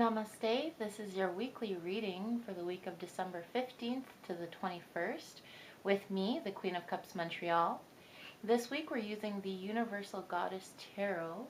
Namaste. This is your weekly reading for the week of December 15th to the 21st with me, the Queen of Cups Montreal. This week we're using the Universal Goddess Tarot,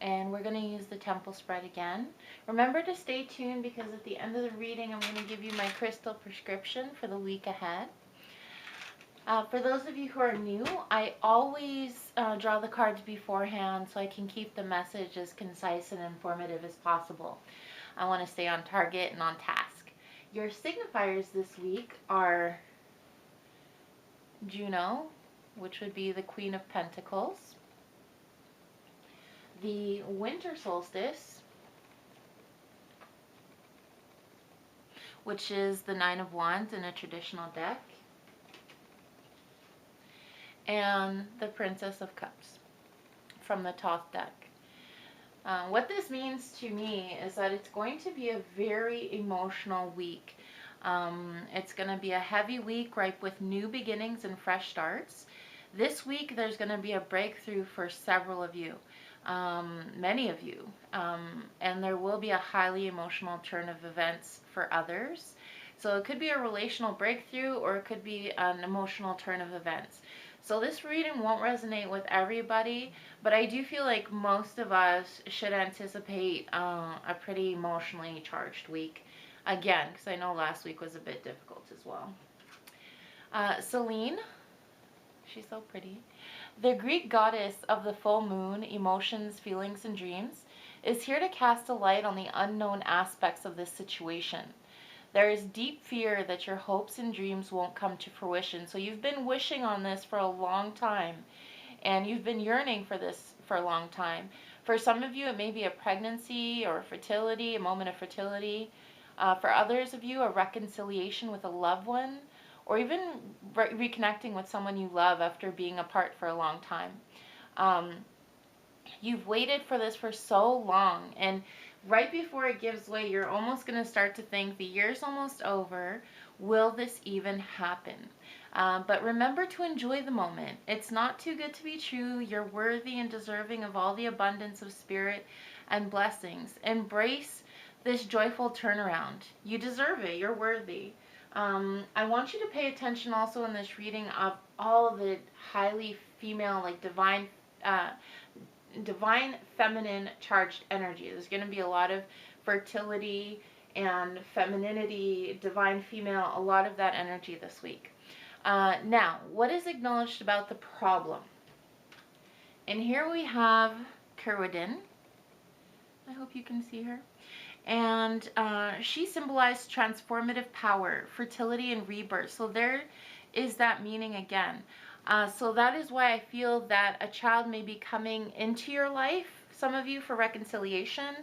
and we're going to use the Temple spread again. Remember to stay tuned because at the end of the reading I'm going to give you my crystal prescription for the week ahead. For those of you who are new, I always draw the cards beforehand so I can keep the message as concise and informative as possible. I want to stay on target and on task. Your signifiers this week are Juno, which would be the Queen of Pentacles, the Winter Solstice, which is the Nine of Wands in a traditional deck, and the Princess of Cups from the Thoth deck. What this means to me is that it's going to be a very emotional week. It's going to be a heavy week ripe with new beginnings and fresh starts. This week there's going to be a breakthrough for several of you, many of you, and there will be a highly emotional turn of events for others. So it could be a relational breakthrough or it could be an emotional turn of events. So this reading won't resonate with everybody, but I do feel like most of us should anticipate a pretty emotionally charged week. Again, because I know last week was a bit difficult as well. Selene, she's so pretty. The Greek goddess of the full moon, emotions, feelings, and dreams, is here to cast a light on the unknown aspects of this situation. There is deep fear that your hopes and dreams won't come to fruition. So you've been wishing on this for a long time, and you've been yearning for this for a long time. For some of you, it may be a pregnancy or fertility, a moment of fertility. For others of you, a reconciliation with a loved one, or even reconnecting with someone you love after being apart for a long time. You've waited for this for so long, and right before it gives way, you're almost going to start to think, the year's almost over. Will this even happen? But remember to enjoy the moment. It's not too good to be true. You're worthy and deserving of all the abundance of spirit and blessings. Embrace this joyful turnaround. You deserve it. You're worthy. I want you to pay attention also in this reading of all of the highly female, like divine feminine charged energy. There's going to be a lot of fertility and femininity, divine female, a lot of that energy this week. Now, what is acknowledged about the problem? And here we have Curridin. I hope you can see her. And she symbolized transformative power, fertility, and rebirth. So there is that meaning again. So that is why I feel that a child may be coming into your life, some of you for reconciliation.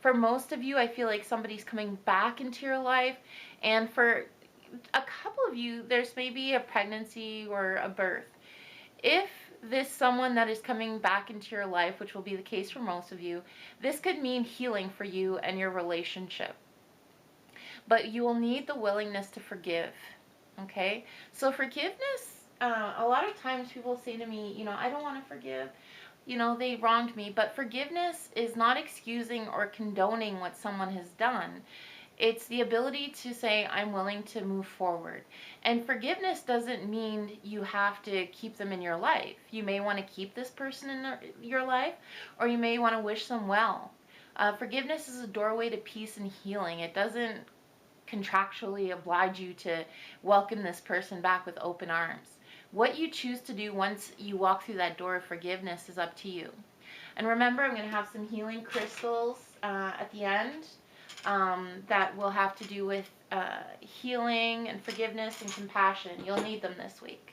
For most of you, I feel like somebody's coming back into your life. And for a couple of you, there's maybe a pregnancy or a birth. If this someone that is coming back into your life, which will be the case for most of you, this could mean healing for you and your relationship. But you will need the willingness to forgive, okay? So forgiveness, a lot of times people say to me, I don't want to forgive. They wronged me. But forgiveness is not excusing or condoning what someone has done. It's the ability to say, I'm willing to move forward. And forgiveness doesn't mean you have to keep them in your life. You may want to keep this person in your life, or you may want to wish them well. Forgiveness is a doorway to peace and healing. It doesn't contractually oblige you to welcome this person back with open arms. What you choose to do once you walk through that door of forgiveness is up to you. And remember, I'm going to have some healing crystals at the end that will have to do with healing and forgiveness and compassion. You'll need them this week.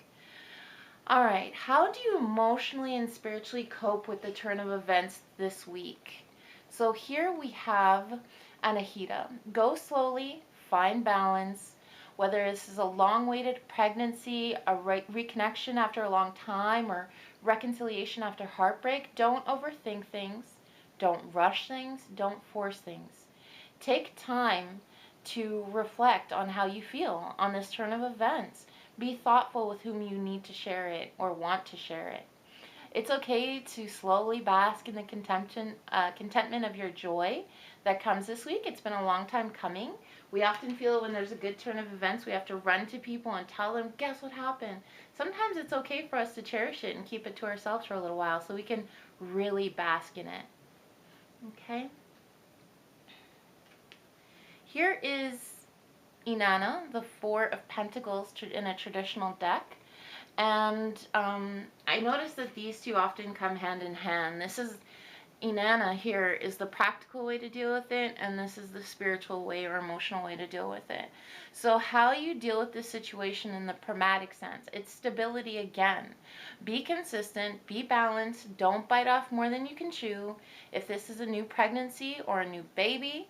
All right, how do you emotionally and spiritually cope with the turn of events this week? So here we have Anahita. Go slowly, find balance. Whether this is a long-awaited pregnancy, a reconnection after a long time, or reconciliation after heartbreak, don't overthink things. Don't rush things. Don't force things. Take time to reflect on how you feel on this turn of events. Be thoughtful with whom you need to share it or want to share it. It's okay to slowly bask in the contentment of your joy that comes this week. It's been a long time coming. We often feel when there's a good turn of events, we have to run to people and tell them, guess what happened? Sometimes it's okay for us to cherish it and keep it to ourselves for a little while so we can really bask in it. Okay? Here is Inanna, the Four of Pentacles in a traditional deck. And I noticed that these two often come hand in hand. This is, Inanna here is the practical way to deal with it, and this is the spiritual way or emotional way to deal with it. So how you deal with this situation in the pragmatic sense, it's stability again. Be consistent, be balanced, don't bite off more than you can chew. If this is a new pregnancy or a new baby,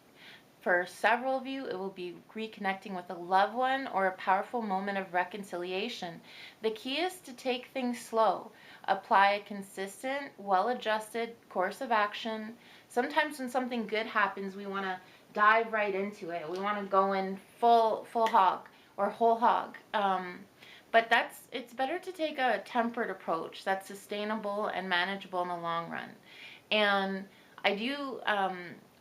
for several of you, it will be reconnecting with a loved one or a powerful moment of reconciliation. The key is to take things slow. Apply a consistent, well-adjusted course of action. Sometimes when something good happens, we want to dive right into it. We want to go in full hog or whole hog. But it's better to take a tempered approach that's sustainable and manageable in the long run. And I do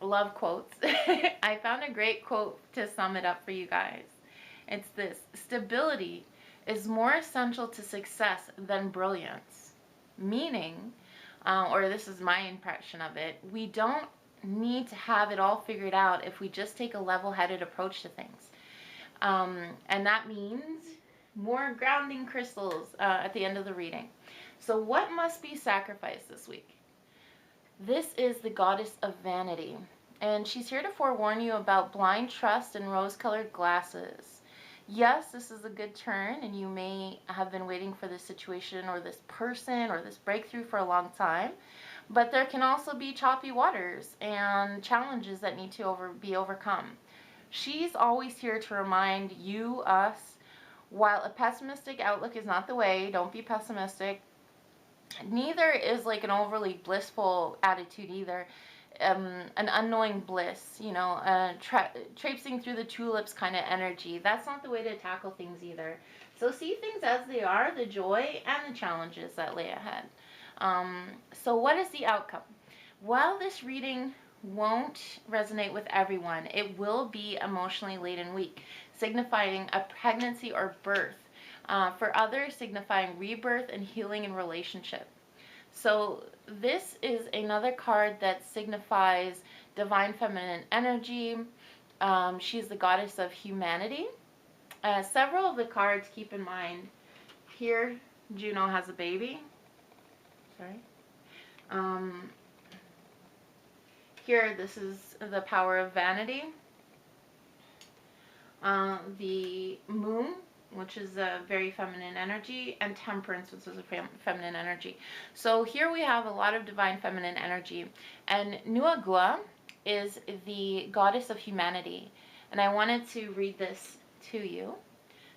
love quotes. I found a great quote to sum it up for you guys. It's this: stability is more essential to success than brilliance. Meaning, or this is my impression of it, we don't need to have it all figured out if we just take a level-headed approach to things. And that means more grounding crystals at the end of the reading. So what must be sacrificed this week? This is the goddess of vanity, and she's here to forewarn you about blind trust and rose-colored glasses. Yes, this is a good turn, and you may have been waiting for this situation or this person or this breakthrough for a long time, but there can also be choppy waters and challenges that need to be overcome. She's always here to remind you, us, while a pessimistic outlook is not the way, don't be pessimistic. Neither is like an overly blissful attitude either. An unknowing bliss, you know, traipsing through the tulips kind of energy. That's not the way to tackle things either. So see things as they are, the joy and the challenges that lay ahead. So what is the outcome? While this reading won't resonate with everyone, it will be emotionally laden week, signifying a pregnancy or birth. For others, signifying rebirth and healing in relationship. So this is another card that signifies divine feminine energy. She's the goddess of humanity. Several of the cards, keep in mind, here Juno has a baby. Sorry. Here, this is the power of vanity. The moon, which is a very feminine energy, and temperance, which is a feminine energy. So here we have a lot of divine feminine energy. And Nuagua is the goddess of humanity. And I wanted to read this to you.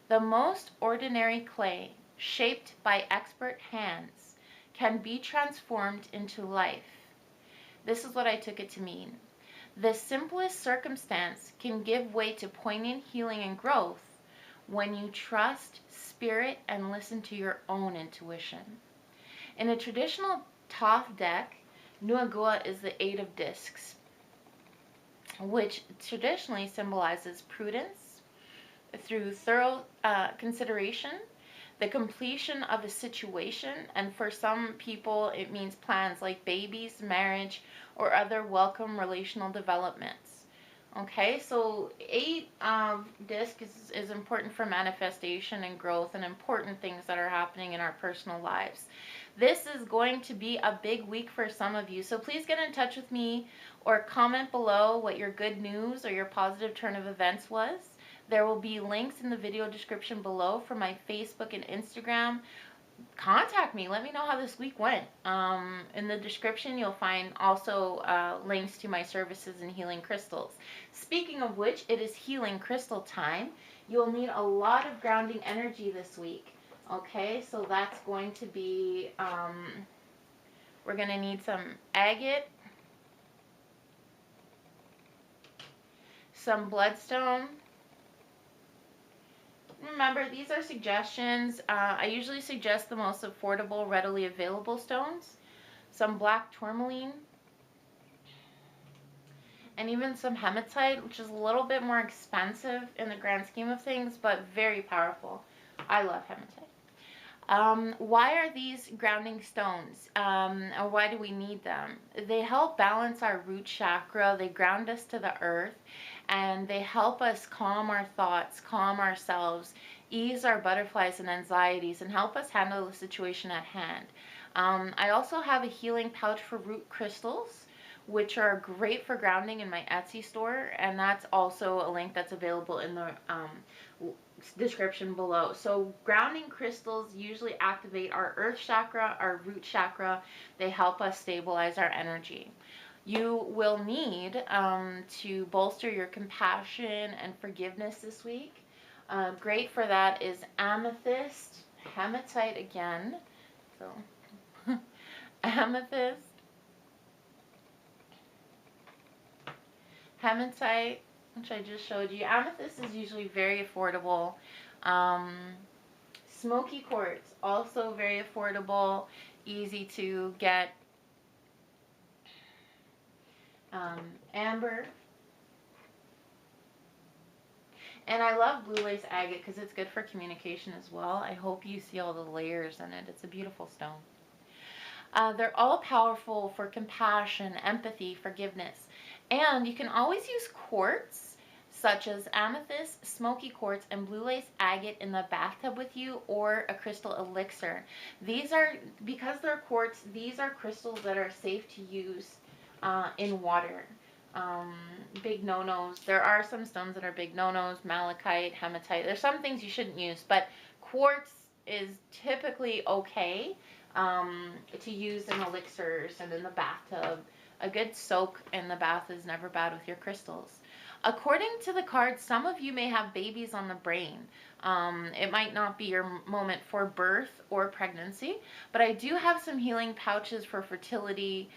The most ordinary clay, shaped by expert hands, can be transformed into life. This is what I took it to mean. The simplest circumstance can give way to poignant healing and growth when you trust spirit and listen to your own intuition. In a traditional Thoth deck, Nuagua is the Eight of Discs, which traditionally symbolizes prudence through thorough consideration, the completion of a situation, and for some people it means plans like babies, marriage, or other welcome relational developments. Okay, so 8 disc is important for manifestation and growth and important things that are happening in our personal lives. This is going to be a big week for some of you, so please get in touch with me or comment below what your good news or your positive turn of events was. There will be links in the video description below for my Facebook and Instagram. Contact me. Let me know how this week went. In the description, you'll find also links to my services and healing crystals. Speaking of which, it is healing crystal time. You'll need a lot of grounding energy this week. Okay, so that's going to be, we're going to need some agate, some bloodstone, remember, these are suggestions. I usually suggest the most affordable, readily available stones. Some black tourmaline, and even some hematite, which is a little bit more expensive in the grand scheme of things, but very powerful. I love hematite. Why are these grounding stones? Or why do we need them? They help balance our root chakra. They ground us to the earth, and they help us calm our thoughts, calm ourselves, ease our butterflies and anxieties, and help us handle the situation at hand. I also have a healing pouch for root crystals, which are great for grounding in my Etsy store, and that's also a link that's available in the description below. So grounding crystals usually activate our earth chakra, our root chakra. They help us stabilize our energy. You will need to bolster your compassion and forgiveness this week. Great for that is amethyst, hematite again. So amethyst, hematite, which I just showed you. Amethyst is usually very affordable. Smoky quartz, also very affordable, easy to get. Amber. And I love blue lace agate because it's good for communication as well. I hope you see all the layers in it. It's a beautiful stone. They're all powerful for compassion, empathy, forgiveness. And you can always use quartz, such as amethyst, smoky quartz, and blue lace agate in the bathtub with you, or a crystal elixir. These are, because they're quartz, these are crystals that are safe to use in water. Big no-nos. There are some stones that are big no-nos, malachite, hematite. There's some things you shouldn't use, but quartz is typically okay to use in elixirs and in the bathtub. A good soak in the bath is never bad with your crystals. According to the cards, some of you may have babies on the brain. It might not be your moment for birth or pregnancy, but I do have some healing pouches for fertility,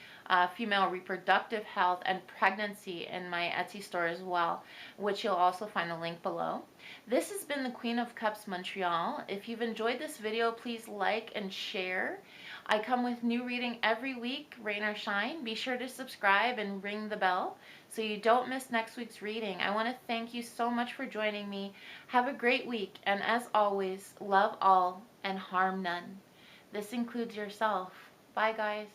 female reproductive health, and pregnancy in my Etsy store as well, which you'll also find a link below. This has been the Queen of Cups Montreal. If you've enjoyed this video, please like and share. I come with new reading every week, rain or shine. Be sure to subscribe and ring the bell so you don't miss next week's reading. I want to thank you so much for joining me. Have a great week, and as always, love all and harm none. This includes yourself. Bye, guys.